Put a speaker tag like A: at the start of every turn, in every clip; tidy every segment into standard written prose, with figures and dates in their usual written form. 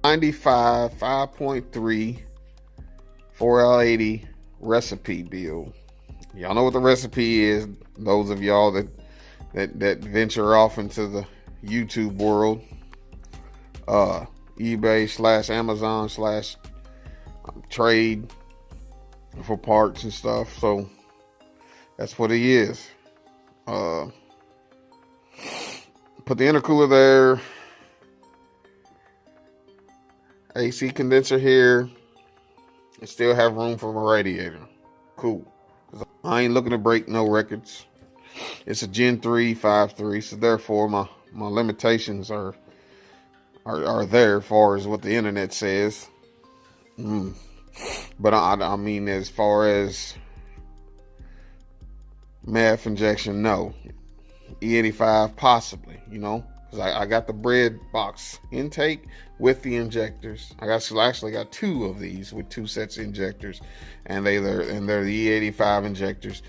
A: 95 5.3 4L80 recipe build. Y'all know what the recipe is. Those of y'all that venture off into the YouTube world, eBay / Amazon / trade for parts and stuff. So that's what it is. Put the intercooler there, AC condenser here, and still have room for my radiator. Cool. I ain't looking to break no records. It's a Gen 3 5.3, so therefore my limitations are there as far as what the internet says. But I mean, as far as meth injection, no. E85 possibly, you know, because I got the bread box intake with the injectors. I actually got two of these with two sets of injectors, and they're the E85 injectors,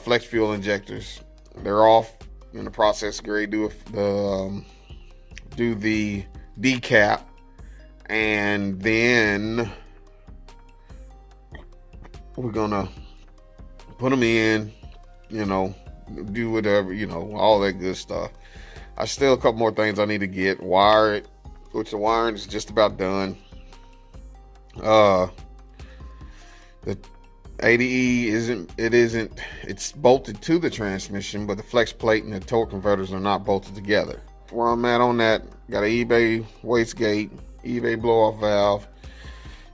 A: flex fuel injectors. They're off in the process grade. Do the decap, and then we're gonna put them in, you know, do whatever, you know, all that good stuff. I still a couple more things I need to get. Wire it, which the wiring is just about done. The ADE it's bolted to the transmission, but the flex plate and the torque converters are not bolted together. Where I'm at on that, got an eBay wastegate, eBay blow off valve,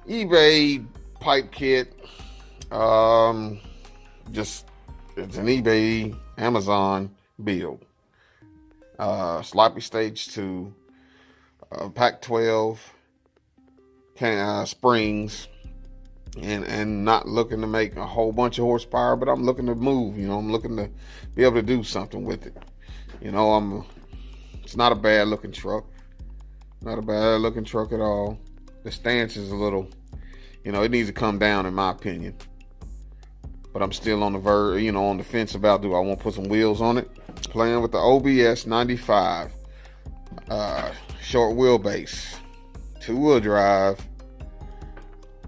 A: eBay pipe kit. Just, it's an eBay Amazon build. Sloppy stage 2, pack 12 springs, and not looking to make a whole bunch of horsepower, but I'm looking to move, you know, I'm looking to be able to do something with it. You know, it's not a bad looking truck. Not a bad looking truck at all. The stance is a little, you know, it needs to come down in my opinion. But I'm still on the on the fence about, do I want to put some wheels on it? Playing with the OBS 95, short wheelbase, 2-wheel drive,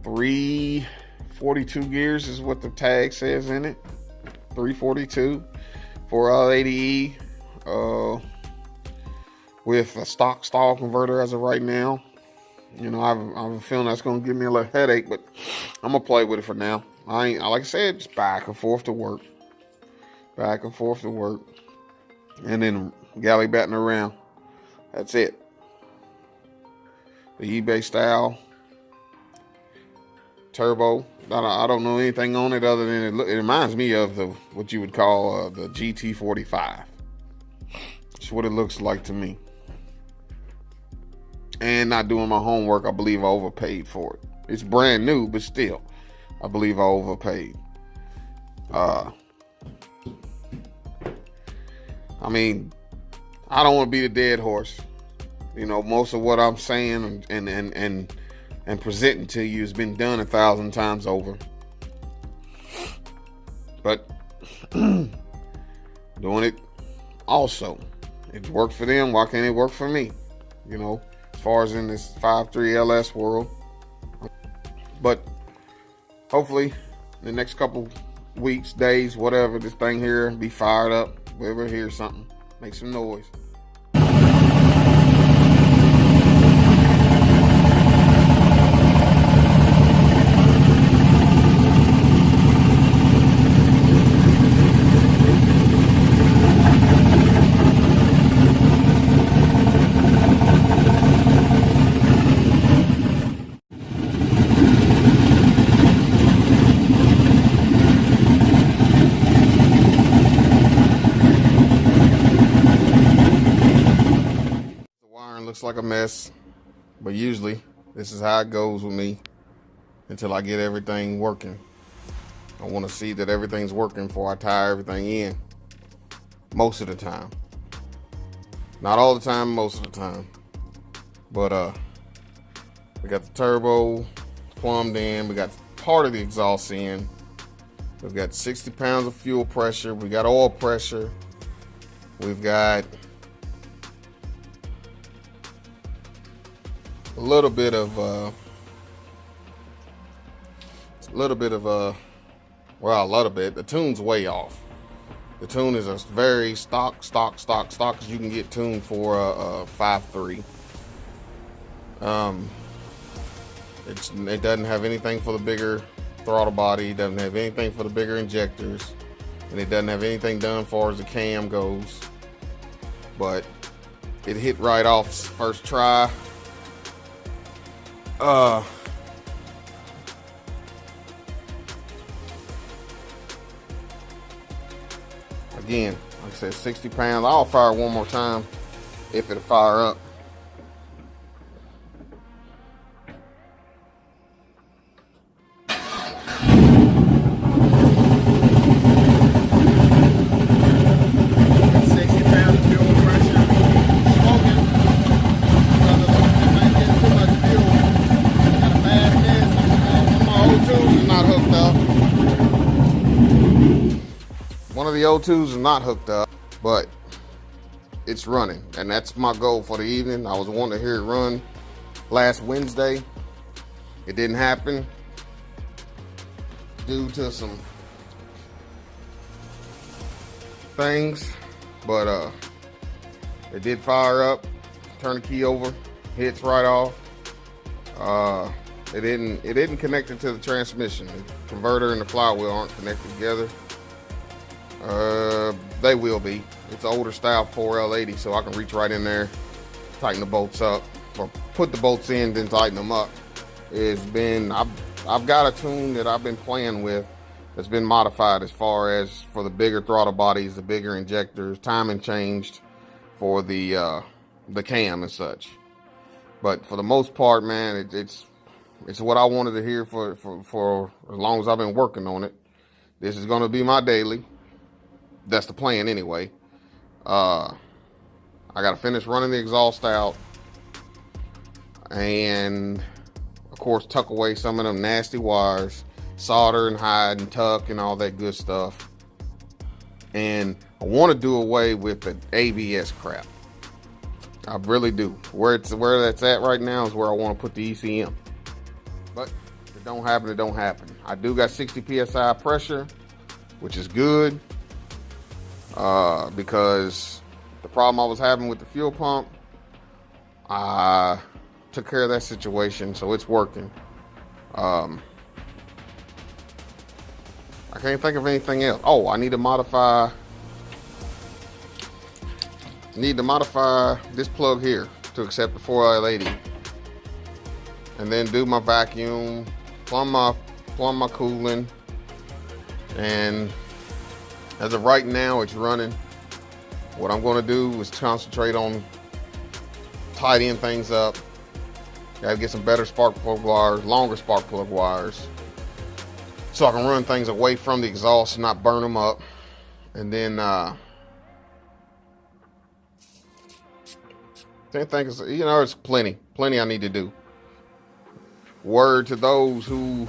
A: 342 gears is what the tag says in it. 342, 4L80E, with a stock stall converter as of right now. You know, I have a feeling that's gonna give me a little headache, but I'm gonna play with it for now. Like I said, just back and forth to work, and then galley batting around. That's it. The eBay style turbo. I don't know anything on it other than it reminds me of what you would call the GT45. That's what it looks like to me. And not doing my homework, I believe I overpaid for it. It's brand new, but still, I believe I overpaid. I mean, I don't want to be the dead horse. You know, most of what I'm saying and presenting to you has been done 1,000 times over. But doing it also, it's worked for them. Why can't it work for me? You know, as far as in this 5.3 LS world. But hopefully, in the next couple weeks, days, whatever, this thing here be fired up. We ever hear something, make some noise. Looks like a mess, but usually this is how it goes with me until I get everything working. I want to see that everything's working before I tie everything in. Most of the time, not all the time, most of the time. But we got the turbo plumbed in, we got part of the exhaust in, we've got 60 pounds of fuel pressure, we got oil pressure, we've got a little bit of well, a little bit. The tune's way off. The tune is a very stock as you can get tuned for a 5.3. It doesn't have anything for the bigger throttle body. It doesn't have anything for the bigger injectors, and it doesn't have anything done as far as the cam goes. But it hit right off first try. Again, like I said, 60 pounds. I'll fire it one more time if it'll fire up. One of the O2s is not hooked up, but it's running, and that's my goal for the evening. I was wanting to hear it run last Wednesday. It didn't happen due to some things, but it did fire up. Turn the key over, hits right off. It didn't connect it to the transmission. The converter and the flywheel aren't connected together. They will be. It's an older style 4L80, so I can reach right in there, tighten the bolts up, or put the bolts in, then tighten them up. I've got a tune that I've been playing with that's been modified as far as for the bigger throttle bodies, the bigger injectors, timing changed for the cam and such. But for the most part, man, it's what I wanted to hear for as long as I've been working on it. This is going to be my daily. That's the plan anyway. I got to finish running the exhaust out, and of course tuck away some of them nasty wires, solder and hide and tuck and all that good stuff. And I want to do away with the ABS crap. I really do. Where that's at right now is where I want to put the ECM. But if it don't happen, it don't happen. I do got 60 psi pressure, which is good. Because the problem I was having with the fuel pump, I took care of that situation, so it's working. I can't think of anything else. Oh, I need to modify this plug here to accept the 4L80, and then do my vacuum, plumb my cooling, and as of right now, it's running. What I'm going to do is concentrate on tidying things up. Got to get some better spark plug wires, longer spark plug wires, so I can run things away from the exhaust and not burn them up. And then there's plenty I need to do. Word to those who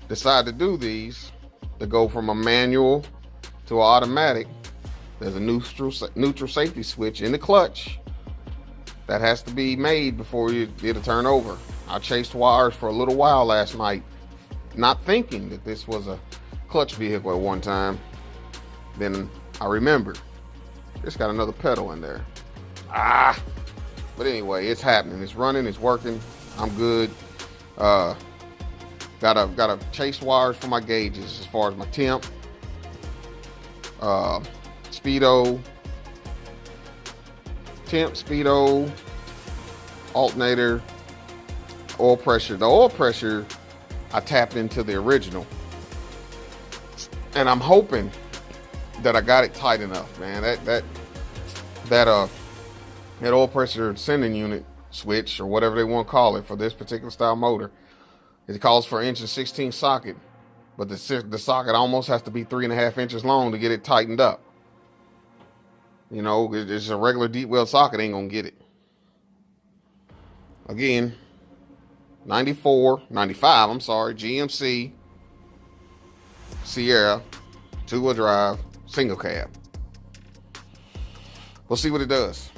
A: decide to do these, to go from a manual to an automatic. There's a neutral safety switch in the clutch that has to be made before it'll turn over. I chased wires for a little while last night, not thinking that this was a clutch vehicle at one time. Then I remembered it's got another pedal in there. But anyway, it's happening. It's running. It's working. I'm good. Gotta chase wires for my gauges as far as my temp, speedo, alternator, oil pressure. The oil pressure, I tapped into the original, and I'm hoping that I got it tight enough, man. That oil pressure sending unit switch, or whatever they want to call it for this particular style motor, it calls for 1.16 inch socket, but the socket almost has to be 3.5 inches long to get it tightened up. You know, it's a regular deep well socket, ain't gonna get it. Again, 95, GMC Sierra, 2-wheel drive, single cab. We'll see what it does.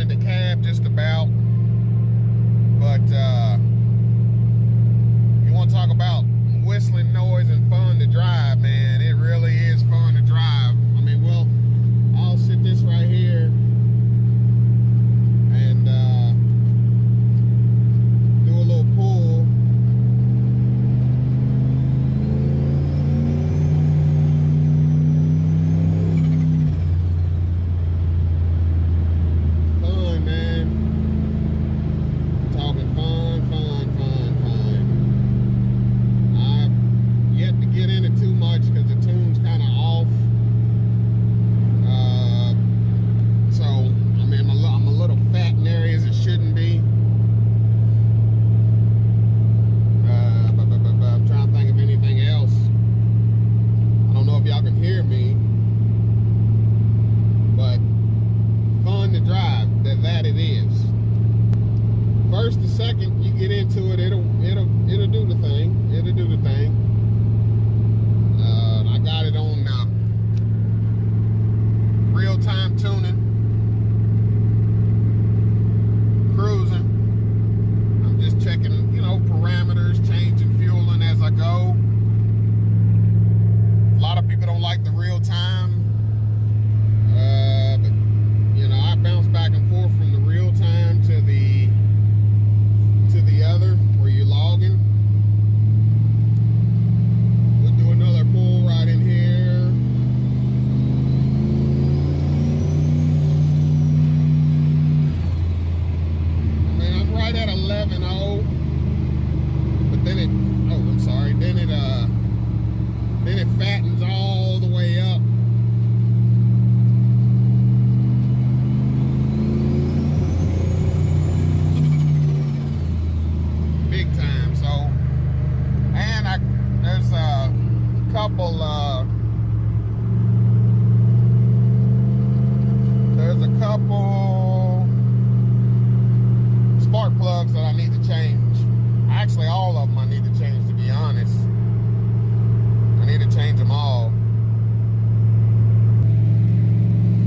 A: mounted the cab just about. But you want to talk about whistling noise and fun to drive, man. It really is fun to drive. I mean, well, I'll sit this right here and do a little pull. Fun, man. Talking fun. I've yet to get into too much because the tune's kind of off. So, I mean, I'm a little fat in areas it shouldn't be. But I'm trying to think of anything else. I don't know if y'all can hear me, but fun to drive. That it is. First to second, you get into it, it'll do the thing. It'll do the thing. I got it on real-time tuning, cruising. I'm just checking, you know, parameters, changing fueling as I go. A lot of people don't like the real-time, but you know, I bounce back and forth from the real-time to the other where you're logging. We'll do another pull right in here. I mean, I'm right at 11.0, but then it fattens all the way up. Big time. So, and there's a couple spark plugs that I need to change. Actually, all of them I need to change, to be honest. I need to change them all.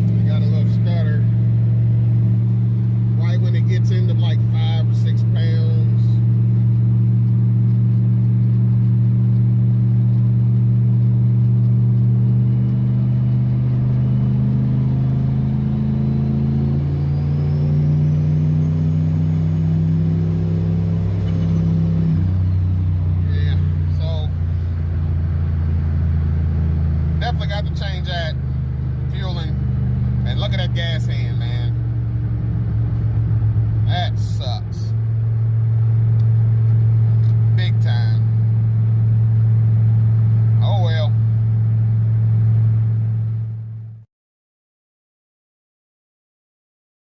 A: I got a little stutter right when it gets into like 5 or 6 pounds. Definitely got to change that fueling. And look at that gas hand, man. That sucks.